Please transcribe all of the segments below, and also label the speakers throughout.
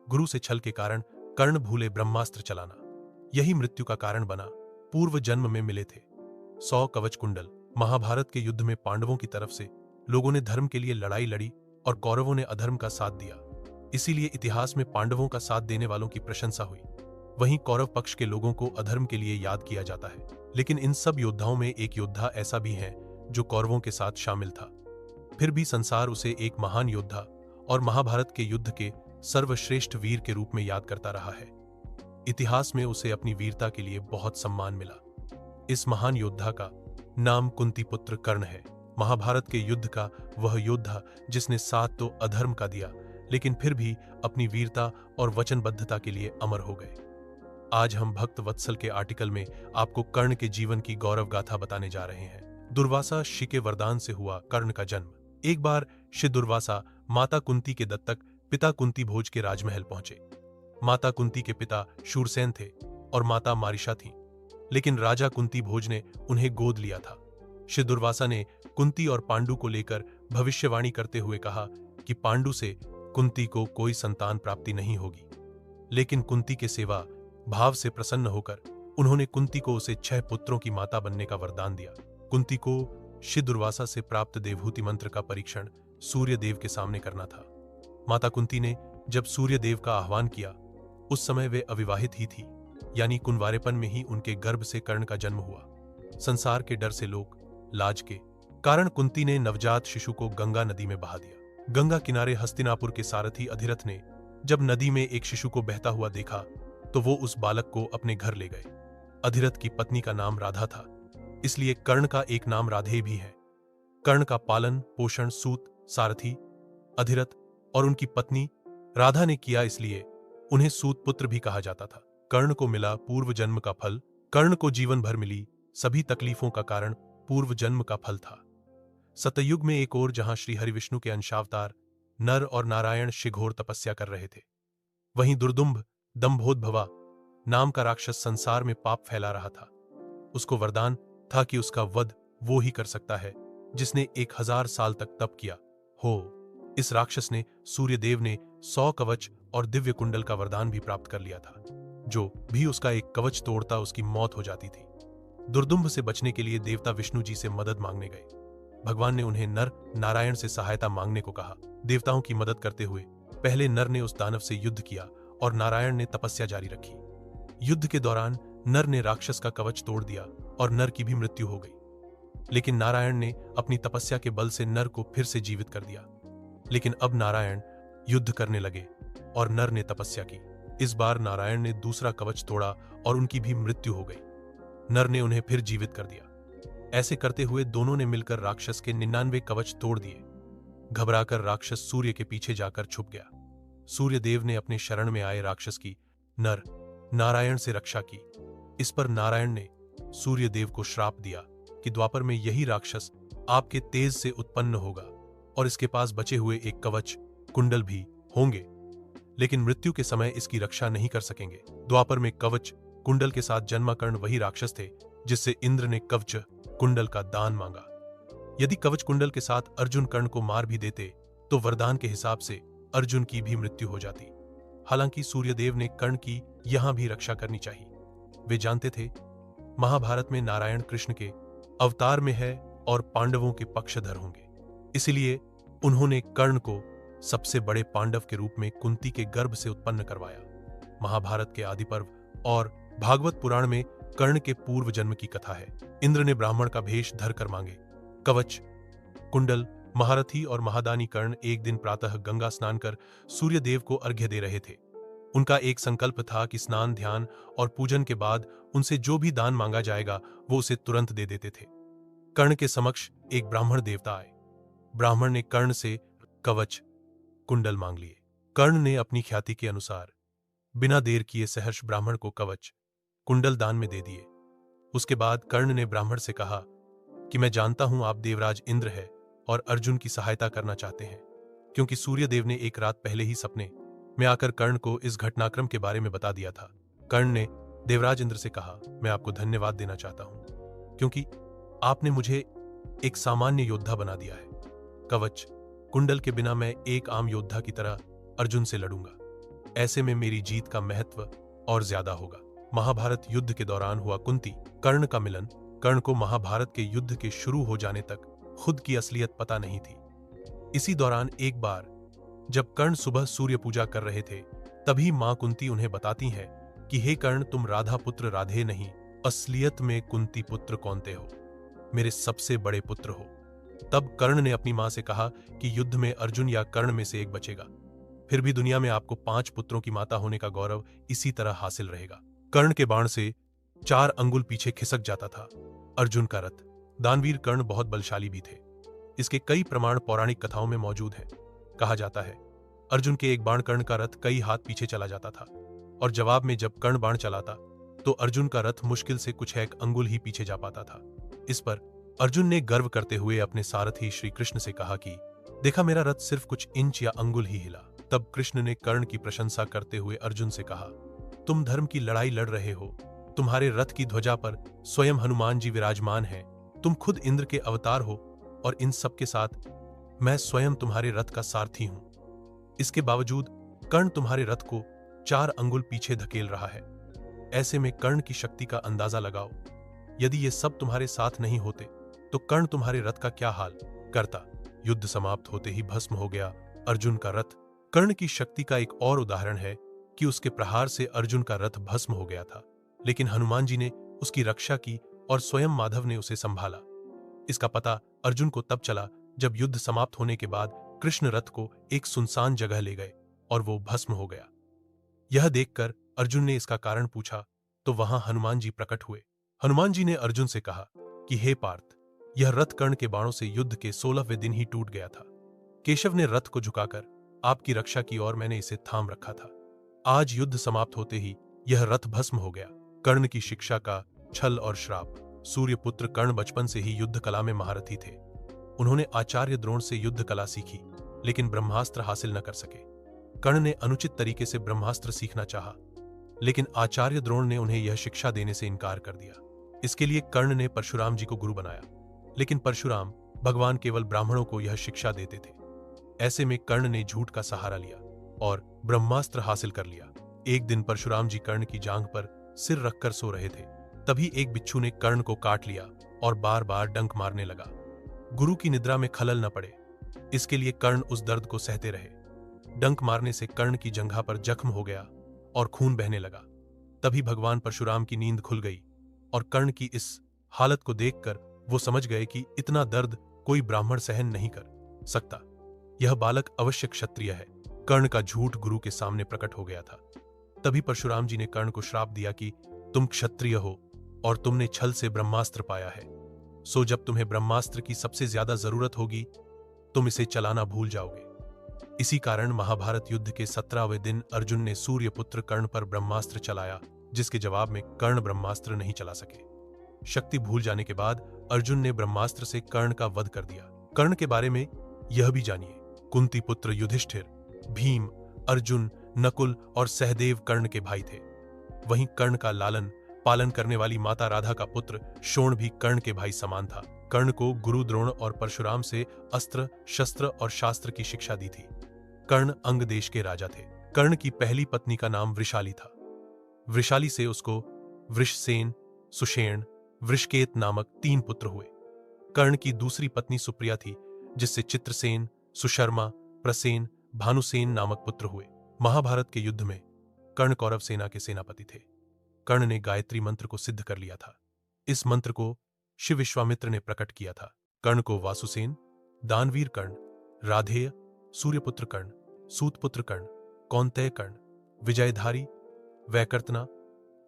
Speaker 1: गुरु से छल के कारण कर्ण भूले ब्रह्मास्त्र चलाना, यही मृत्यु का कारण बना। पूर्व जन्म में मिले थे 100 कवच कुंडल। महाभारत के युद्ध में पांडवों की तरफ से लोगों ने धर्म के लिए लड़ाई लड़ी और कौरवों ने अधर्म का साथ दिया। इसीलिए इतिहास में पांडवों का साथ देने वालों की प्रशंसा हुई। वहीं कौरव पक्ष के लोगों को अधर्म के लिए याद किया जाता है। लेकिन इन सब योद्धाओं में एक योद्धा ऐसा भी है जो कौरवों के साथ शामिल था, फिर भी संसार उसे एक महान योद्धा और महाभारत के युद्ध के सर्वश्रेष्ठ वीर के रूप में याद करता रहा है। इतिहास में उसे अपनी वीरता के लिए बहुत सम्मान मिला। इस महान योद्धा का नाम कुंती पुत्र कर्ण है। महाभारत के युद्ध का वह योद्धा जिसने साथ तो अधर्म का दिया, लेकिन फिर भी अपनी वीरता और वचनबद्धता के लिए अमर हो गए। आज हम भक्त वत्सल के आर्टिकल में आपको कर्ण के जीवन की गौरव गाथा बताने जा रहे हैं। दुर्वासा ऋषि के वरदान से हुआ कर्ण का जन्म। एक बार श्री दुर्वासा माता कुंती के दत्तक पिता कुंती भोज के राजमहल पहुंचे। माता कुंती के पिता शूरसेन थे और माता मारिशा थीं, लेकिन राजा कुंती भोज ने उन्हें गोद लिया था। श्री दुर्वासा ने कुंती और पांडु को लेकर भविष्यवाणी करते हुए कहा कि पांडु से कुंती को कोई संतान प्राप्ति नहीं होगी। लेकिन कुंती के सेवा भाव से प्रसन्न होकर उन्होंने कुंती को उसे 6 पुत्रों की माता बनने का वरदान दिया। कुंती को श्री दुर्वासा से प्राप्त देवहूति मंत्र का परीक्षण सूर्य देव के सामने करना था। माता कुंती ने जब सूर्य देव का आह्वान किया, उस समय वे अविवाहित ही थी, यानी कुंवारेपन में ही उनके गर्भ से कर्ण का जन्म हुआ। संसार के डर से लोग लाज के कारण कुंती ने नवजात शिशु को गंगा नदी में बहा दिया। गंगा किनारे हस्तिनापुर के सारथी अधिरथ ने जब नदी में एक शिशु को बहता हुआ देखा तो वो उस बालक को अपने घर ले गए। अधिरथ की पत्नी का नाम राधा था, इसलिए कर्ण का एक नाम राधे भी है। कर्ण का पालन पोषण सूत, सारथी, अधिरथ और उनकी पत्नी राधा ने किया, इसलिए उन्हें सूत पुत्र भी कहा जाता था। कर्ण को मिला पूर्व जन्म का फल। कर्ण को जीवन भर मिली सभी तकलीफों का कारण पूर्व जन्म का फल था। सतयुग में एक ओर जहां श्री हरिविष्णु के अंशावतार नर और नारायण शिघोर तपस्या कर रहे थे, वहीं दुर्दुम्भ दंभोद्भवा नाम का राक्षस संसार में पाप फैला रहा था। उसको वरदान था कि उसका वध वो ही कर सकता है जिसने 1000 साल तक तप किया हो। इस राक्षस ने सूर्यदेव ने 100 कवच और दिव्य कुंडल का वरदान भी प्राप्त कर लिया था। जो भी उसका एक कवच तोड़ता उसकी मौत हो जाती थी। दुर्दुम्भ से बचने के लिए देवता विष्णु जी से मदद मांगने गए। भगवान ने उन्हें नर नारायण से सहायता मांगने को कहा। देवताओं की मदद करते हुए पहले नर ने उस दानव से युद्ध किया और नारायण ने तपस्या जारी रखी। युद्ध के दौरान नर ने राक्षस का कवच तोड़ दिया और नर की भी मृत्यु हो गई। लेकिन नारायण ने अपनी तपस्या के बल से नर को फिर से जीवित कर दिया। लेकिन अब नारायण युद्ध करने लगे और नर ने तपस्या की। इस बार नारायण ने दूसरा कवच तोड़ा और उनकी भी मृत्यु हो गई। नर ने उन्हें फिर जीवित कर दिया। ऐसे करते हुए दोनों ने मिलकर राक्षस के 99 कवच तोड़ दिए। घबराकर राक्षस सूर्य के पीछे जाकर छुप गया। सूर्य देव ने अपने शरण में आए राक्षस की नर नारायण से रक्षा की। इस पर नारायण ने सूर्य देव को श्राप दिया कि द्वापर में यही राक्षस आपके तेज से उत्पन्न होगा और इसके पास बचे हुए एक कवच कुंडल भी होंगे, लेकिन मृत्यु के समय इसकी रक्षा नहीं कर सकेंगे। द्वापर में कवच कुंडल के साथ जन्मा कर्ण वही राक्षस थे जिससे इंद्र ने कवच कुंडल का दान मांगा। यदि कवच कुंडल के साथ अर्जुन कर्ण को मार भी देते तो वरदान के हिसाब से अर्जुन की भी मृत्यु हो जाती। हालांकि सूर्यदेव ने कर्ण की यहां भी रक्षा करनी चाहिए। वे जानते थे महाभारत में नारायण कृष्ण के अवतार में है और पांडवों के पक्षधर होंगे, इसलिए उन्होंने कर्ण को सबसे बड़े पांडव के रूप में कुंती के गर्भ से उत्पन्न करवाया। महाभारत के आदि पर्व और भागवत पुराण में कर्ण के पूर्व जन्म की कथा है। इंद्र ने ब्राह्मण का भेष धरकर मांगे कवच कुंडल। महारथी और महादानी कर्ण एक दिन प्रातः गंगा स्नान कर सूर्यदेव को अर्घ्य दे रहे थे। उनका एक संकल्प था कि स्नान ध्यान और पूजन के बाद उनसे जो भी दान मांगा जाएगा वो उसे तुरंत दे देते थे। कर्ण के समक्ष एक ब्राह्मण देवता आए। ब्राह्मण ने कर्ण से कवच कुंडल मांग लिए। कर्ण ने अपनी ख्याति के अनुसार बिना देर किए सहर्ष ब्राह्मण को कवच कुंडल दान में दे दिए। उसके बाद कर्ण ने ब्राह्मण से कहा कि मैं जानता हूं आप देवराज इंद्र है और अर्जुन की सहायता करना चाहते हैं, क्योंकि सूर्यदेव ने एक रात पहले ही सपने में आकर कर्ण को इस घटनाक्रम के बारे में बता दिया था। कर्ण ने देवराज इंद्र से कहा, मैं आपको धन्यवाद देना चाहता हूं क्योंकि आपने मुझे एक सामान्य योद्धा बना दिया है। कवच कुंडल के बिना मैं एक आम योद्धा की तरह अर्जुन से लड़ूंगा। ऐसे में मेरी जीत का महत्व और ज्यादा होगा। महाभारत युद्ध के दौरान हुआ कुंती कर्ण का मिलन। कर्ण को महाभारत के युद्ध के शुरू हो जाने तक खुद की असलियत पता नहीं थी। इसी दौरान एक बार जब कर्ण सुबह सूर्य पूजा कर रहे थे, तभी मां कुंती उन्हें बताती हैं कि हे कर्ण, तुम राधा पुत्र राधे नहीं, असलियत में कुंती पुत्र कौंते हो, मेरे सबसे बड़े पुत्र हो। तब कर्ण ने अपनी मां से कहा कि युद्ध में अर्जुन या कर्ण में से एक बचेगा, फिर भी दुनिया में आपको 5 पुत्रों की माता होने का गौरव इसी तरह हासिल रहेगा। कर्ण के बाण से 4 अंगुल पीछे खिसक जाता था अर्जुन का रथ। दानवीर कर्ण बहुत बलशाली भी थे। इसके कई प्रमाण पौराणिक कथाओं में मौजूद हैं। कहा जाता है अर्जुन के एक बाण कर्ण का रथ कई हाथ पीछे चला जाता था, और जवाब में जब कर्ण बाण चलाता तो अर्जुन का रथ मुश्किल से कुछ 1 अंगुल ही पीछे जा पाता था। इस पर अर्जुन ने गर्व करते हुए अपने सारथी श्री कृष्ण से कहा कि देखा, मेरा रथ सिर्फ कुछ इंच या अंगुल ही हिला। तब कृष्ण ने कर्ण की प्रशंसा करते हुए अर्जुन से कहा, तुम धर्म की लड़ाई लड़ रहे हो, तुम्हारे रथ की ध्वजा पर स्वयं हनुमान जी विराजमान हैं, तुम खुद इंद्र के अवतार हो, और इन सब के साथ मैं स्वयं तुम्हारे रथ का सारथी हूं। इसके बावजूद कर्ण तुम्हारे रथ को 4 अंगुल पीछे धकेल रहा है। ऐसे में कर्ण की शक्ति का अंदाजा लगाओ। यदि ये सब तुम्हारे साथ नहीं होते तो कर्ण तुम्हारे रथ का क्या हाल करता। युद्ध समाप्त होते ही भस्म हो गया अर्जुन का रथ। कर्ण की शक्ति का एक और उदाहरण है कि उसके प्रहार से अर्जुन का रथ भस्म हो गया था, लेकिन हनुमान जी ने उसकी रक्षा की और स्वयं माधव ने उसे संभाला। इसका पता अर्जुन को तब चला जब युद्ध समाप्त होने के बाद कृष्ण रथ को एक सुनसान जगह ले गए और वो भस्म हो गया। यह देखकर अर्जुन ने इसका कारण पूछा तो वहां हनुमान जी प्रकट हुए। हनुमान जी ने अर्जुन से कहा कि हे पार्थ, यह रथ कर्ण के बाणों से युद्ध के 16वें दिन ही टूट गया था। केशव ने रथ को झुकाकर आपकी रक्षा की और मैंने इसे थाम रखा था। आज युद्ध समाप्त होते ही यह रथ भस्म हो गया। कर्ण की शिक्षा का छल और श्राप। सूर्यपुत्र कर्ण बचपन से ही युद्ध कला में महारथी थे। उन्होंने आचार्य द्रोण से युद्ध कला सीखी, लेकिन ब्रह्मास्त्र हासिल न कर सके। कर्ण ने अनुचित तरीके से ब्रह्मास्त्र सीखना चाहा, लेकिन आचार्य द्रोण ने उन्हें यह शिक्षा देने से इनकार कर दिया। इसके लिए कर्ण ने परशुराम जी को गुरु बनाया, लेकिन परशुराम भगवान केवल ब्राह्मणों को यह शिक्षा देते थे। ऐसे में कर्ण ने झूठ का सहारा लिया और ब्रह्मास्त्र हासिल कर लिया। एक दिन परशुराम जी कर्ण की जांघ पर सिर रखकर सो रहे थे, तभी एक बिच्छू ने कर्ण को काट लिया और बार बार डंक मारने लगा। गुरु की निद्रा में खलल न पड़े, इसके लिए कर्ण उस दर्द को सहते रहे। डंक मारने से कर्ण की जंघा पर जख्म हो गया और खून बहने लगा। तभी भगवान परशुराम की नींद खुल गई और कर्ण की इस हालत को देखकर वो समझ गए कि इतना दर्द कोई ब्राह्मण सहन नहीं कर सकता। यह बालक अवश्य क्षत्रिय है। कर्ण का झूठ गुरु के सामने प्रकट हो गया था। तभी परशुराम जी ने कर्ण को श्राप दिया कि तुम क्षत्रिय हो और तुमने छल से ब्रह्मास्त्र पाया है, सो जब तुम्हें ब्रह्मास्त्र की सबसे ज्यादा जरूरत होगी तुम इसे चलाना भूल जाओगे। इसी कारण महाभारत युद्ध के 17वें दिन अर्जुन ने सूर्यपुत्र कर्ण पर ब्रह्मास्त्र चलाया, जिसके जवाब में कर्ण ब्रह्मास्त्र नहीं चला सके। शक्ति भूल जाने के बाद अर्जुन ने ब्रह्मास्त्र से कर्ण का वध कर दिया। कर्ण के बारे में यह भी जानिए। कुंती पुत्र युधिष्ठिर, भीम, अर्जुन, नकुल और सहदेव कर्ण के भाई थे। वहीं कर्ण का लालन पालन करने वाली माता राधा का पुत्र शोण भी कर्ण के भाई समान था। कर्ण को गुरु द्रोण और परशुराम से अस्त्र, शस्त्र और शास्त्र की शिक्षा दी थी। कर्ण अंग देश के राजा थे। कर्ण की पहली पत्नी का नाम वृषाली था। वृषाली से उसको वृषसेन, सुषेण, वृषकेत नामक 3 पुत्र हुए। कर्ण की दूसरी पत्नी सुप्रिया थी, जिससे चित्रसेन, सुशर्मा, प्रसेन, भानुसेन नामक पुत्र हुए। महाभारत के युद्ध में कर्ण कौरव सेना के सेनापति थे। कर्ण ने गायत्री मंत्र को सिद्ध कर लिया था। इस मंत्र को शिव विश्वामित्र ने प्रकट किया था। कर्ण को वासुसेन, दानवीर कर्ण, राधेय, सूर्यपुत्र कर्ण, सूतपुत्र कर्ण, कौंतेय कर्ण, विजयधारी, वैकर्तना,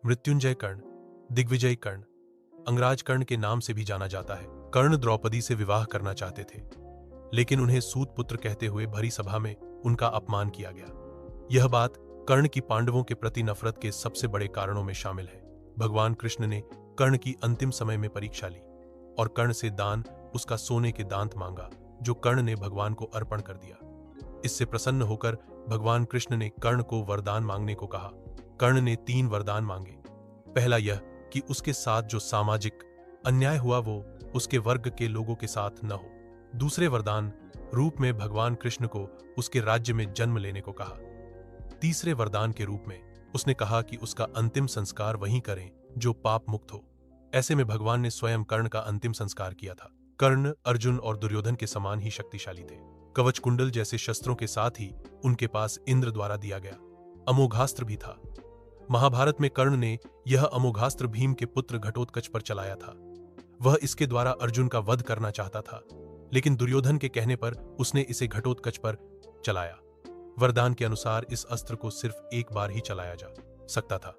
Speaker 1: मृत्युंजय कर्ण, दिग्विजय कर्ण, अंगराज कर्ण के नाम से भी जाना जाता है। कर्ण द्रौपदी से विवाह करना चाहते थे, लेकिन उन्हें सूतपुत्र कहते हुए भरी सभा में उनका अपमान किया गया। यह बात कर्ण की पांडवों के प्रति नफरत के सबसे बड़े कारणों में शामिल है। भगवान कृष्ण ने कर्ण की अंतिम समय में परीक्षा ली और कर्ण से दान उसका सोने के दांत मांगा, जो कर्ण ने भगवान को अर्पण कर दिया। इससे प्रसन्न होकर भगवान कृष्ण ने कर्ण को वरदान मांगने को कहा। कर्ण ने 3 वरदान मांगे। पहला यह कि उसके साथ जो सामाजिक अन्याय हुआ वो उसके वर्ग के लोगों के साथ न हो। दूसरे वरदान रूप में भगवान कृष्ण को उसके राज्य में जन्म लेने को कहा। तीसरे वरदान के रूप में उसने कहा कि उसका अंतिम संस्कार वहीं करें जो पाप मुक्त हो। ऐसे में भगवान ने स्वयं कर्ण का अंतिम संस्कार किया था। कर्ण अर्जुन और दुर्योधन के समान ही शक्तिशाली थे। कवच कुंडल जैसे शस्त्रों के साथ ही उनके पास इंद्र द्वारा दिया गया अमोघास्त्र भी था। महाभारत में कर्ण ने यह अमोघास्त्र भीम के पुत्र घटोत्कच पर चलाया था। वह इसके द्वारा अर्जुन का वध करना चाहता था, लेकिन दुर्योधन के कहने पर उसने इसे घटोत्कच पर चलाया। वरदान के अनुसार इस अस्त्र को सिर्फ एक बार ही चलाया जा सकता था।